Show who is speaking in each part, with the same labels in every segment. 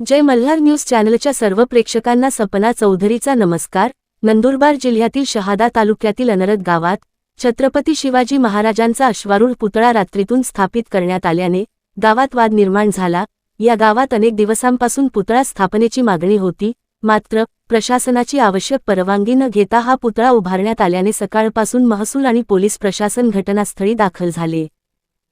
Speaker 1: जय Malhar news चॅनलच्या सर्व प्रेक्षकांना सपना चौधरीचा नमस्कार। नंदुरबार जिल्ह्यातील शहादा तालुक्यातील अनरद गावात छत्रपती शिवाजी महाराजांचा अश्वारूढ पुतळा रात्रीतून स्थापित करण्यात आल्याने गावात वाद निर्माण झाला। या गावात अनेक दिवसांपासून पुतळा स्थापनेची मागणी होती, मात्र प्रशासनाची आवश्यक परवानगी न घेता हा पुतळा उभारण्यात आल्याने सकाळपासून महसूल आणि पोलीस प्रशासन घटनास्थळी दाखल झाले।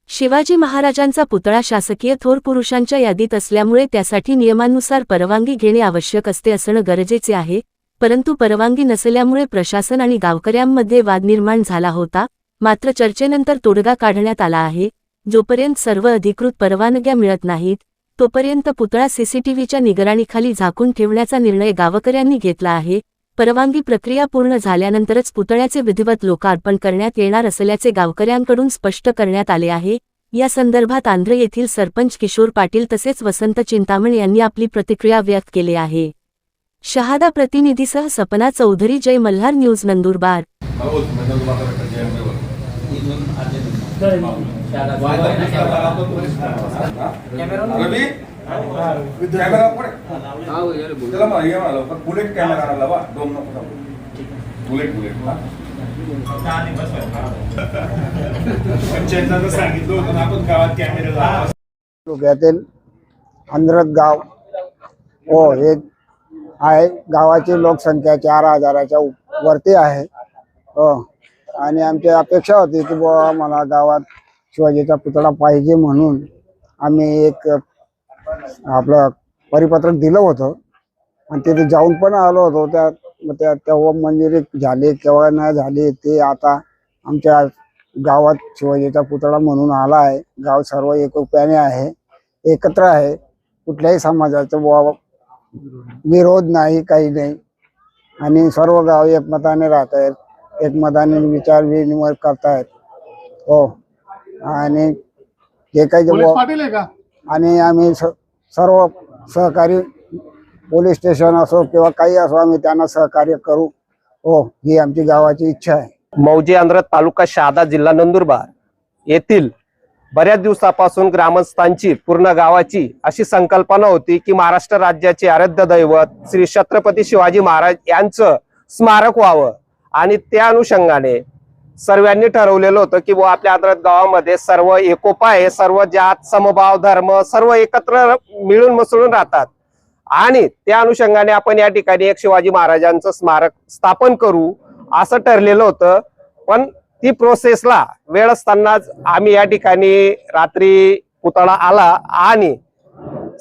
Speaker 1: शिवाजी महाराजांचा पुतळा शासकीय थोर पुरुषांच्या यादीत असल्यामुळे त्यासाठी नियमानुसार परवानगी घेणे आवश्यक असते असणे गरजेचे आहे, परंतु परवानगी नसल्यामुळे प्रशासन आणि गावकऱ्यांमध्ये वाद निर्माण झाला होता। मात्र चर्चेनंतर तोडगा काढण्यात आला आहे। जोपर्यंत सर्व अधिकृत परवानग्या मिळत नाहीत तोपर्यंत पुतळा सीसीटीव्हीच्या निगराणीखाली झाकून ठेवण्याचा निर्णय गावकऱ्यांनी घेतला आहे। परवानगी प्रक्रिया पूर्ण झाल्यानंतरच पुतळ्याचे विधिवत लोकार्पण करण्यात येणार असल्याचे गावकऱ्यांकडून स्पष्ट करण्यात आले आहे। या संदर्भात आंध्र येथील सरपंच किशोर पाटील तसेच वसंत चिंतामण यांनी आपली प्रतिक्रिया व्यक्त केली आहे। शहादा प्रतिनिधीसह Sapna Chaudhary, Jai Malhar news, Nandurbar.
Speaker 2: Bullet camera bullet सांगितलं होतं आपण गावात कॅमेरा
Speaker 3: तालुक्यातील अंधरत गाव हो एक आहे। गावाची लोकसंख्या 4000च्या वरती आहे हो, आणि आमची अपेक्षा होती की बुवा मला गावात शिवाजीचा पुतळा पाहिजे, म्हणून आम्ही एक आपलं परिपत्रक दिलं होतं आणि तिथे जाऊन पण आलो होतो। तेव्हा मंजुरी झाली केव्हा नाही झाली ते आता आमच्या गावात शिवाजीचा पुतळा म्हणून आला आहे। गाव सर्व एकोप्याने आहे, एकत्र आहे, कुठल्याही समाजाचा विरोध नाही, काही नाही, आणि सर्व गाव एकमताने राहत आहेत, एकमताने विचार विनिमय करतायत हो। आणि जे काही आणि आम्ही सर्व सहकारी पोलीस स्टेशन असो किंवा काही असो आम्ही त्यांना सहकार्य करू हो, ही आमची गावाची इच्छा आहे।
Speaker 4: मौजे अंधरत तालुका शहादा जिल्हा नंदुरबार येथील बऱ्याच दिवसापासून ग्रामस्थांची पूर्ण गावाची अशी संकल्पना होती की महाराष्ट्र राज्याचे आराध्य दैवत श्री छत्रपती शिवाजी महाराज यांचं स्मारक व्हावं, आणि त्या अनुषंगाने सर्वांनी ठरवलेलं होतं की आपल्या अंधरत गावामध्ये सर्व एकोपा आहे, सर्व जात समभाव धर्म सर्व एकत्र मिळून मिसळून राहतात, आणि त्या अनुषंगाने आपण या ठिकाणी एक शिवाजी महाराजांचं स्मारक स्थापन करू असं ठरलेलं होतं। पण ती प्रोसेसला वेळ असतानाच आम्ही या ठिकाणी रात्री पुतळा आला आणि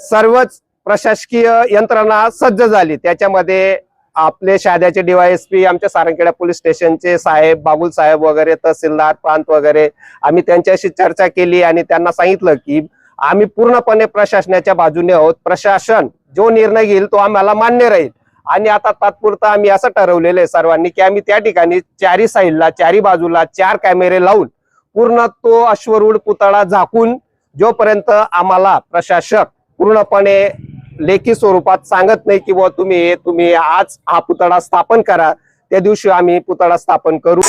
Speaker 4: सर्वच प्रशासकीय यंत्रणा सज्ज झाली। त्याच्यामध्ये आपले शहाद्याचे DYSP, आमच्या सारंगखेडा पोलीस स्टेशनचे साहेब, बाबुल साहेब वगैरे, तहसीलदार, प्रांत वगैरे, आम्ही त्यांच्याशी चर्चा केली आणि त्यांना सांगितलं की आम्ही पूर्णपणे प्रशासनाच्या बाजूने आहोत, प्रशासन जो निर्णय घेईल तो आम्हाला मान्य राहील। आणि आता तात्पुरतं आम्ही असं ठरवलेलं आहे सर्वांनी की आम्ही त्या ठिकाणी चारी साईडला, चारी बाजूला 4 कॅमेरे लावून पूर्ण तो अश्वरूढ पुतळा झाकून, जोपर्यंत आम्हाला प्रशासक पूर्णपणे लेखी स्वरूपात सांगत नाही की बुवा तुम्ही आज हा पुतळा स्थापन करा, त्या दिवशी आम्ही पुतळा स्थापन करू।